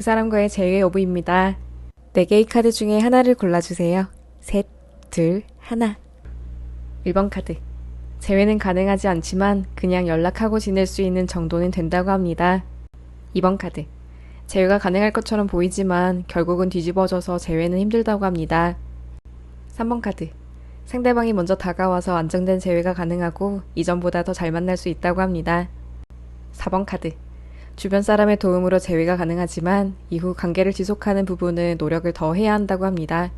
그 사람과의 재회 여부입니다. 4개의 카드 중에 하나를 골라주세요. 셋, 둘, 하나. 1번 카드. 재회는 가능하지 않지만 그냥 연락하고 지낼 수 있는 정도는 된다고 합니다. 2번 카드. 재회가 가능할 것처럼 보이지만 결국은 뒤집어져서 재회는 힘들다고 합니다. 3번 카드. 상대방이 먼저 다가와서 안정된 재회가 가능하고 이전보다 더 잘 만날 수 있다고 합니다. 4번 카드. 주변 사람의 도움으로 재회가 가능하지만 이후 관계를 지속하는 부분은 노력을 더 해야 한다고 합니다.